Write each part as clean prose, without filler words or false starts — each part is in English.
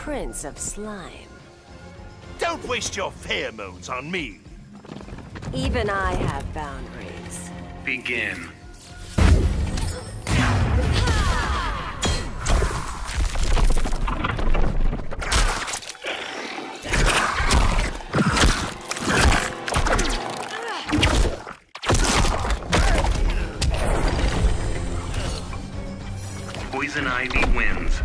Prince of Slime. Don't waste your pheromones on me. Even I have boundaries. Begin. Poison Ivy wins.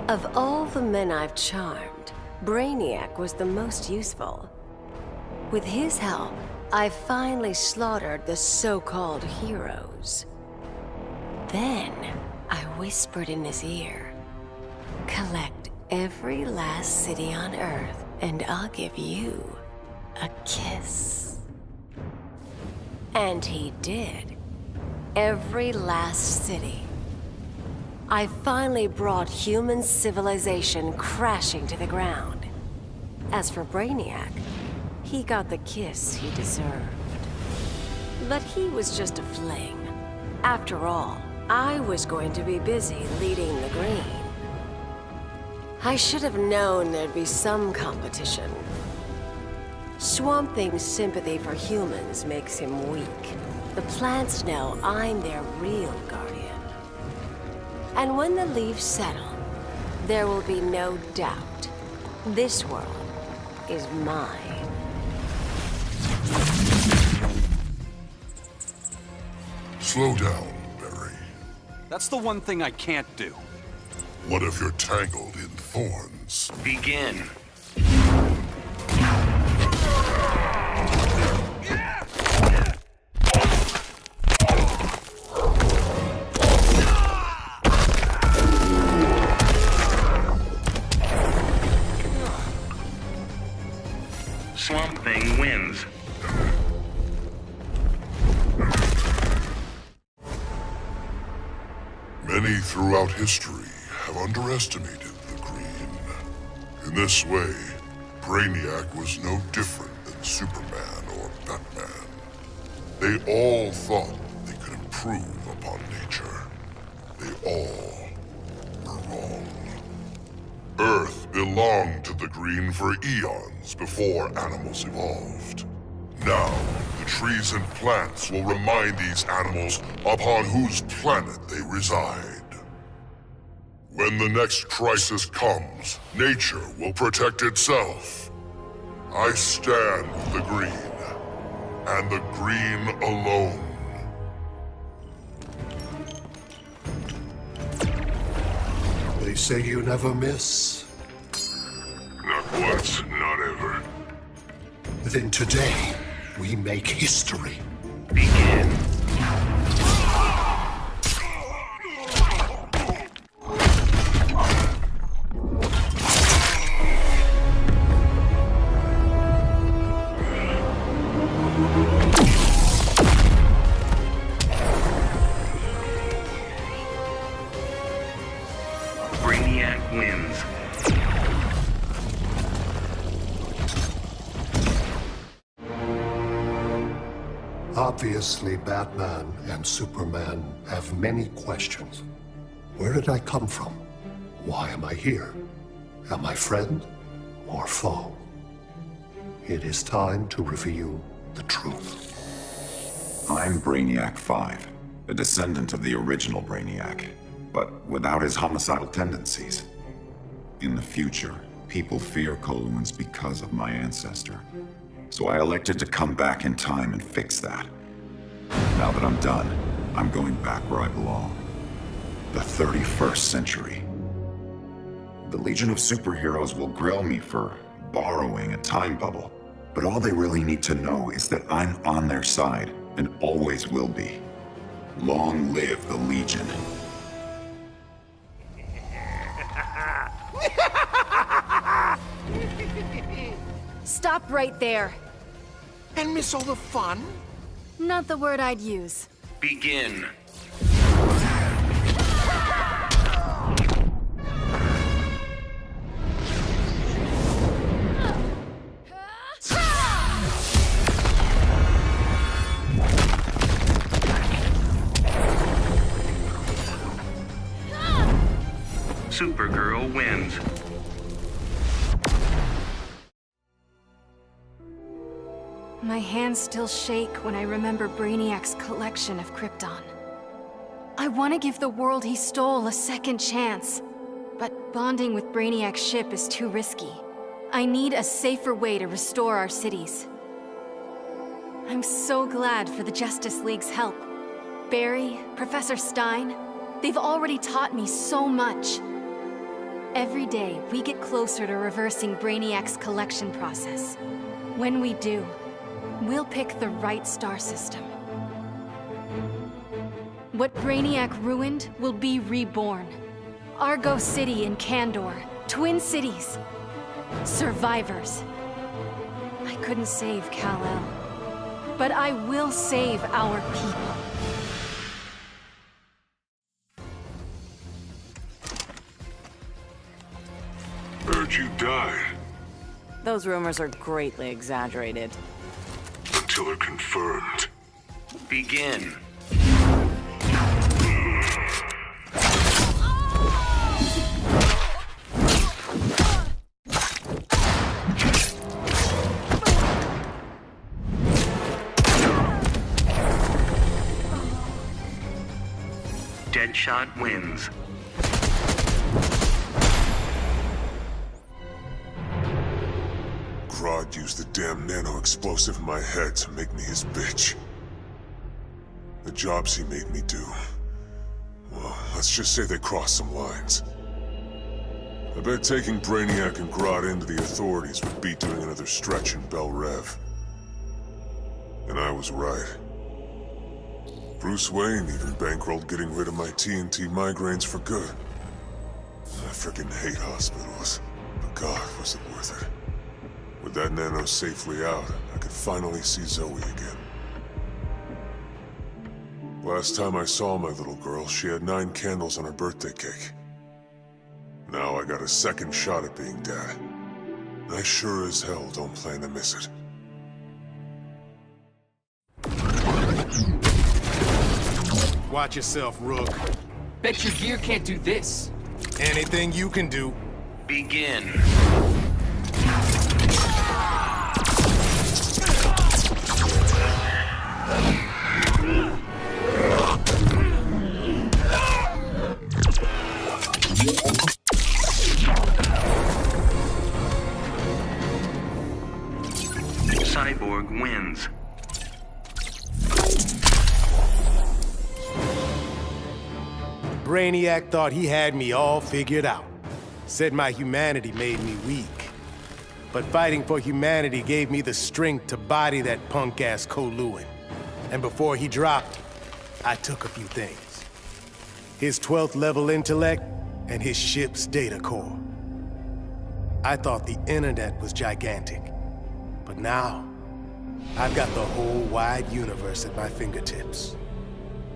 Of all the men I've charmed, Brainiac was the most useful. With his help, I finally slaughtered the so-called heroes. Then, I whispered in his ear, "Collect every last city on Earth, and I'll give you a kiss." And he did. Every last city. I finally brought human civilization crashing to the ground. As for Brainiac, he got the kiss he deserved. But he was just a fling. After all, I was going to be busy leading the Green. I should have known there'd be some competition. Swamp Thing's sympathy for humans makes him weak. The plants know I'm their real guardian. And when the leaves settle, there will be no doubt. This world is mine. Slow down, Barry. That's the one thing I can't do. What if you're tangled in thorns? Begin. Swamp Thing wins. Many throughout history have underestimated the Green. In this way, Brainiac was no different than Superman or Batman. They all thought they could improve upon nature. They all were wrong. Earth belonged to the Green for eons before animals evolved. Now, the trees and plants will remind these animals upon whose planet they reside. When the next crisis comes, nature will protect itself. I stand with the Green, and the Green alone. They say you never miss. Not once, not ever. Then today, we make history. Begin. Brainiac wins. Obviously, Batman and Superman have many questions. Where did I come from? Why am I here? Am I friend or foe? It is time to reveal the truth. I'm Brainiac 5, a descendant of the original Brainiac, but without his homicidal tendencies. In the future, people fear Coluans because of my ancestor. So I elected to come back in time and fix that. Now that I'm done, I'm going back where I belong. The 31st century. The Legion of Superheroes will grill me for borrowing a time bubble, but all they really need to know is that I'm on their side and always will be. Long live the Legion. Stop right there. And miss all the fun? Not the word I'd use. Begin. Supergirl wins. My hands still shake when I remember Brainiac's collection of Krypton. I want to give the world he stole a second chance, but bonding with Brainiac's ship is too risky. I need a safer way to restore our cities. I'm so glad for the Justice League's help. Barry, Professor Stein, they've already taught me so much. Every day, we get closer to reversing Brainiac's collection process. When we do, we'll pick the right star system. What Brainiac ruined will be reborn. Argo City and Kandor, Twin Cities. Survivors. I couldn't save Kal-El, but I will save our people. Heard you died. Those rumors are greatly exaggerated. Until they're confirmed. Begin. Deadshot wins. Grodd used the damn nano-explosive in my head to make me his bitch. The jobs he made me do, well, let's just say they crossed some lines. I bet taking Brainiac and Grodd into the authorities would be doing another stretch in Bel Rev. And I was right. Bruce Wayne even bankrolled getting rid of my TNT migraines for good. I frickin' hate hospitals, but God, was it worth it. With that nano safely out, I could finally see Zoe again. Last time I saw my little girl, she had 9 candles on her birthday cake. Now I got a second shot at being dad. And I sure as hell don't plan to miss it. Watch yourself, Rook. Bet your gear can't do this. Anything you can do. Begin. Cyborg wins. Brainiac thought he had me all figured out. Said my humanity made me weak. But fighting for humanity gave me the strength to body that punk-ass K'Looin. And before he dropped, I took a few things. His 12th level intellect and his ship's data core. I thought the internet was gigantic. But now, I've got the whole wide universe at my fingertips.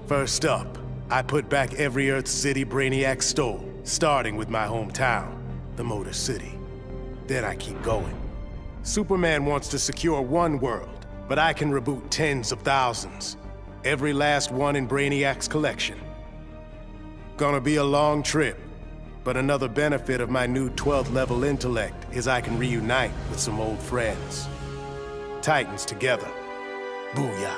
First up, I put back every Earth city Brainiac stole, starting with my hometown, the Motor City. Then I keep going. Superman wants to secure one world, but I can reboot tens of thousands. Every last one in Brainiac's collection. Gonna be a long trip, but another benefit of my new 12th level intellect is I can reunite with some old friends. Titans together. Booyah.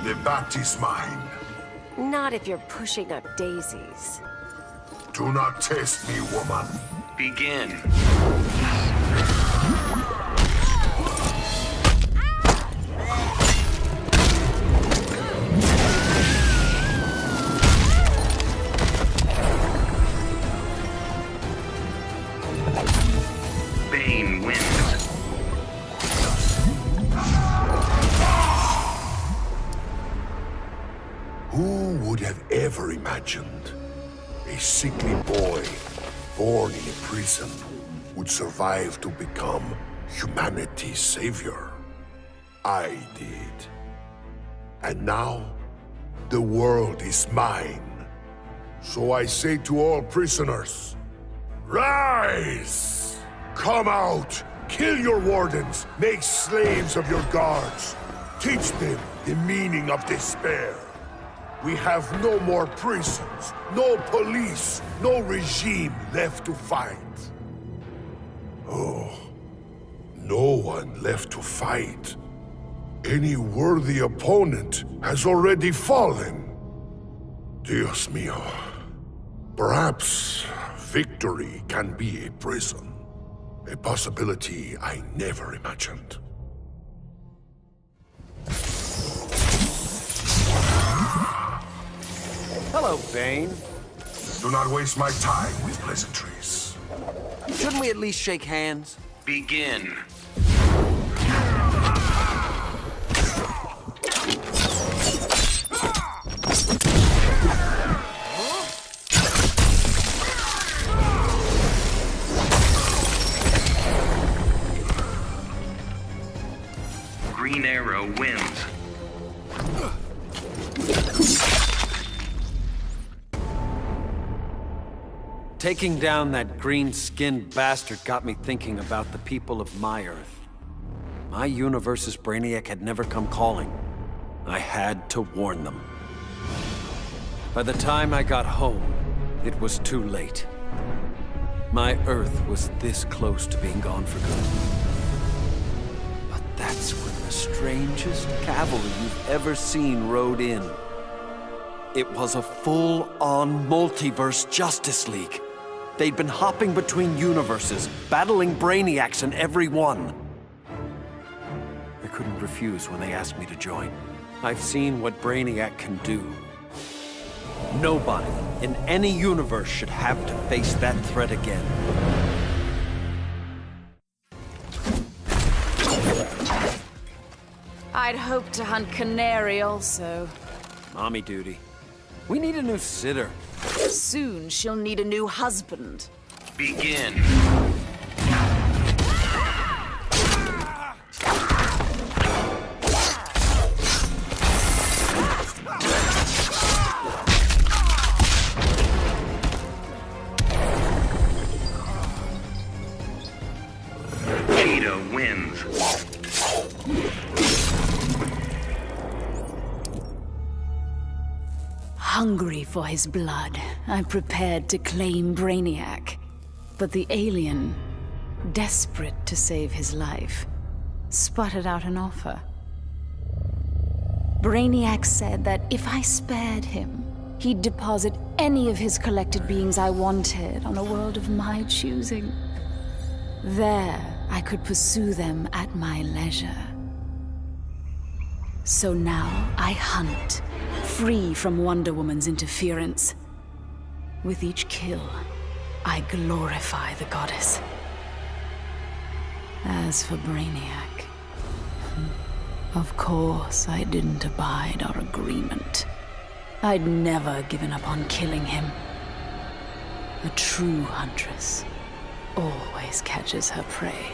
The bat is mine. Not if you're pushing up daisies. Do not test me, woman. Begin. Bane wins. Who would have ever imagined a sickly boy born in a prison would survive to become humanity's savior? I did. And now, the world is mine. So I say to all prisoners, rise! Come out! Kill your wardens! Make slaves of your guards! Teach them the meaning of despair! We have no more prisons, no police, no regime left to fight. Oh, no one left to fight. Any worthy opponent has already fallen. Dios mío. Perhaps victory can be a prison. A possibility I never imagined. Hello, Bane. Do not waste my time with pleasantries. Shouldn't we at least shake hands? Begin. Green Arrow wins. Taking down that green-skinned bastard got me thinking about the people of my Earth. My universe's Brainiac had never come calling. I had to warn them. By the time I got home, it was too late. My Earth was this close to being gone for good. But that's when the strangest cavalry you've ever seen rode in. It was a full-on multiverse Justice League. They'd been hopping between universes, battling Brainiacs in every one. I couldn't refuse when they asked me to join. I've seen what Brainiac can do. Nobody in any universe should have to face that threat again. I'd hoped to hunt Canary also. Mommy duty. We need a new sitter. Soon she'll need a new husband. Begin. Cheetah wins. Hungry for his blood, I prepared to claim Brainiac. But the alien, desperate to save his life, sputtered out an offer. Brainiac said that if I spared him, he'd deposit any of his collected beings I wanted on a world of my choosing. There, I could pursue them at my leisure. So now I hunt, free from Wonder Woman's interference. With each kill, I glorify the goddess. As for Brainiac, of course I didn't abide our agreement. I'd never given up on killing him. A true huntress always catches her prey.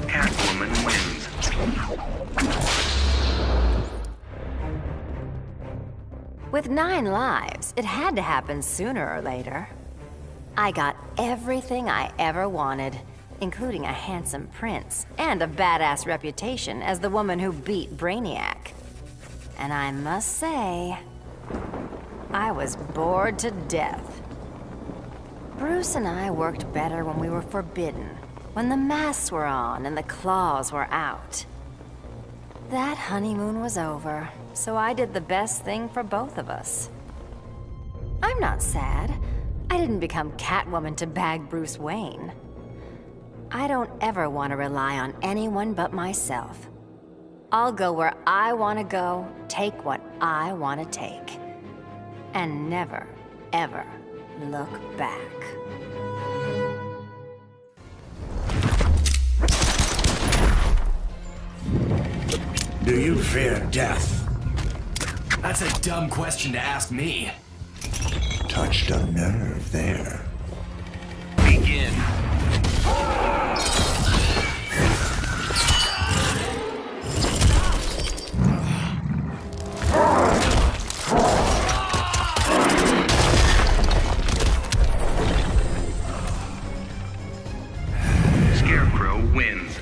Catwoman wins. With 9 lives, it had to happen sooner or later. I got everything I ever wanted, including a handsome prince and a badass reputation as the woman who beat Brainiac. And I must say, I was bored to death. Bruce and I worked better when we were forbidden, when the masks were on and the claws were out. That honeymoon was over, so I did the best thing for both of us. I'm not sad. I didn't become Catwoman to bag Bruce Wayne. I don't ever want to rely on anyone but myself. I'll go where I want to go, take what I want to take, and never, ever look back. Do you fear death? That's a dumb question to ask me. Touched a nerve there. Begin. Scarecrow wins.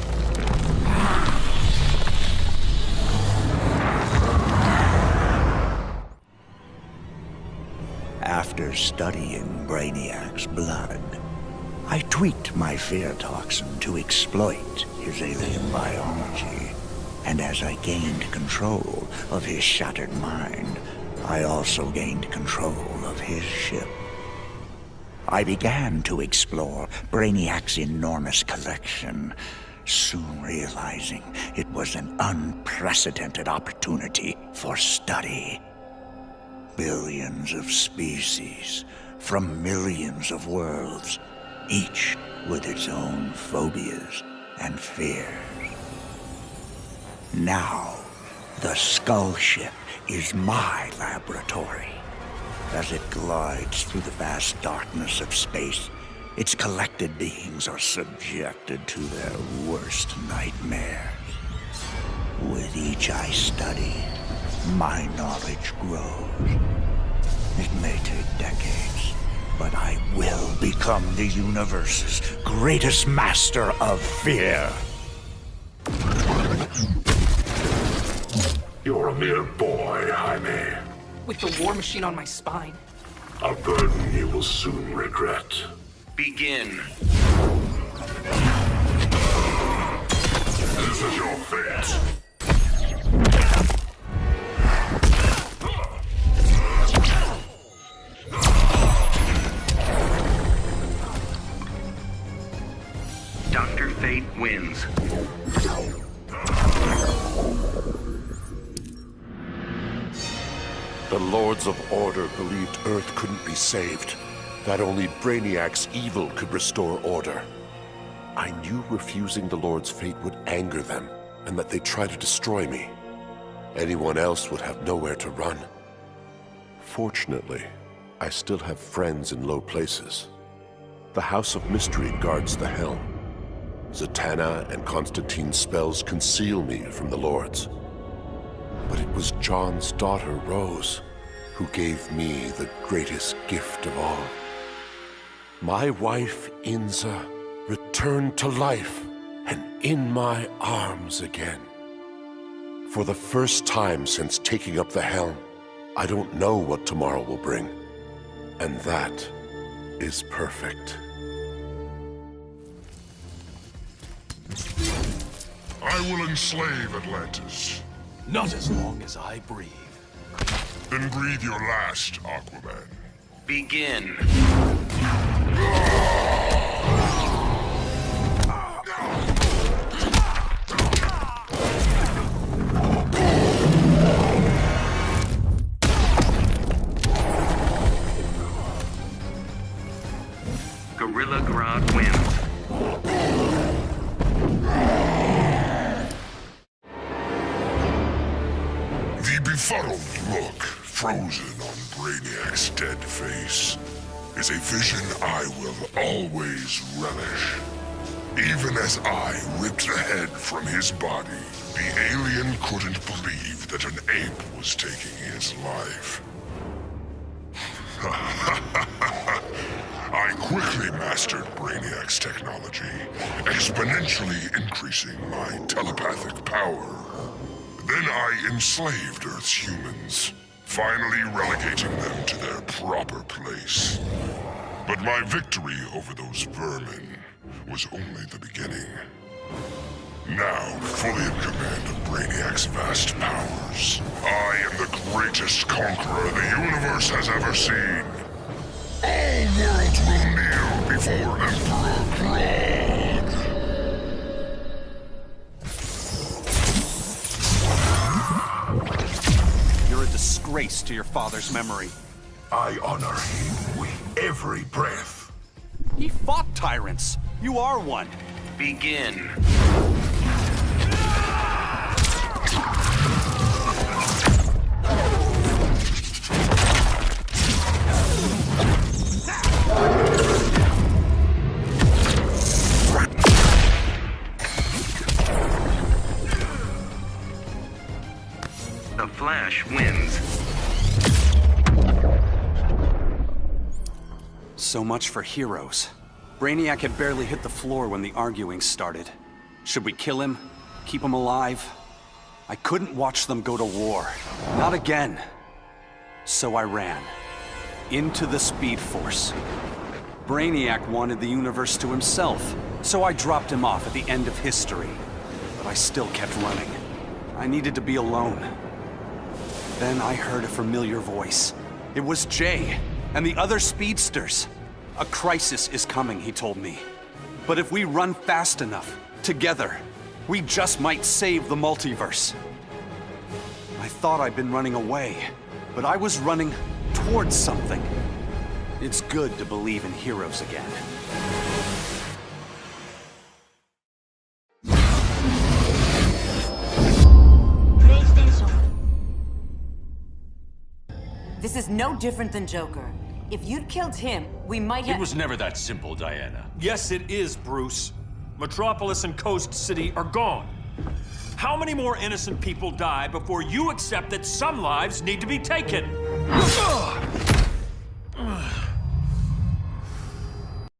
After studying Brainiac's blood, I tweaked my fear toxin to exploit his alien biology. And as I gained control of his shattered mind, I also gained control of his ship. I began to explore Brainiac's enormous collection, soon realizing it was an unprecedented opportunity for study. Billions of species from millions of worlds, each with its own phobias and fears. Now, the Skull Ship is my laboratory. As it glides through the vast darkness of space, its collected beings are subjected to their worst nightmares. With each I study, my knowledge grows. It may take decades, but I will become the universe's greatest master of fear. You're a mere boy, Jaime. With the war machine on my spine. A burden you will soon regret. Begin. This is your fate. Dr. Fate wins. The Lords of Order believed Earth couldn't be saved, that only Brainiac's evil could restore order. I knew refusing the Lord's fate would anger them, and that they'd try to destroy me. Anyone else would have nowhere to run. Fortunately, I still have friends in low places. The House of Mystery guards the helm. Zatanna and Constantine's spells conceal me from the Lords. But it was John's daughter, Rose, who gave me the greatest gift of all. My wife, Inza, returned to life and in my arms again. For the first time since taking up the helm, I don't know what tomorrow will bring. And that is perfect. I will enslave Atlantis. Not as long as I breathe. Then breathe your last, Aquaman. Begin. Gorilla Grodd wins. The befuddled look frozen on Brainiac's dead face is a vision I will always relish. Even as I ripped the head from his body, the alien couldn't believe that an ape was taking his life. I quickly mastered Brainiac's technology, exponentially increasing my telepathic power. Then I enslaved Earth's humans, finally relegating them to their proper place. But my victory over those vermin was only the beginning. Now, fully in command of Brainiac's vast powers, I am the greatest conqueror the universe has ever seen. All worlds will kneel before Emperor Grodd. You're a disgrace to your father's memory. I honor him with every breath. He fought tyrants. You are one. Begin. The Flash wins. So much for heroes. Brainiac had barely hit the floor when the arguing started. Should we kill him? Keep him alive? I couldn't watch them go to war. Not again. So I ran. Into the Speed Force. Brainiac wanted the universe to himself, so I dropped him off at the end of history. But I still kept running. I needed to be alone. Then I heard a familiar voice. It was Jay, and the other speedsters. A crisis is coming, he told me. But if we run fast enough, together, we just might save the multiverse. I thought I'd been running away, but I was running towards something. It's good to believe in heroes again. This is no different than Joker. If you'd killed him, we might have— It was never that simple, Diana. Yes, it is, Bruce. Metropolis and Coast City are gone. How many more innocent people die before you accept that some lives need to be taken?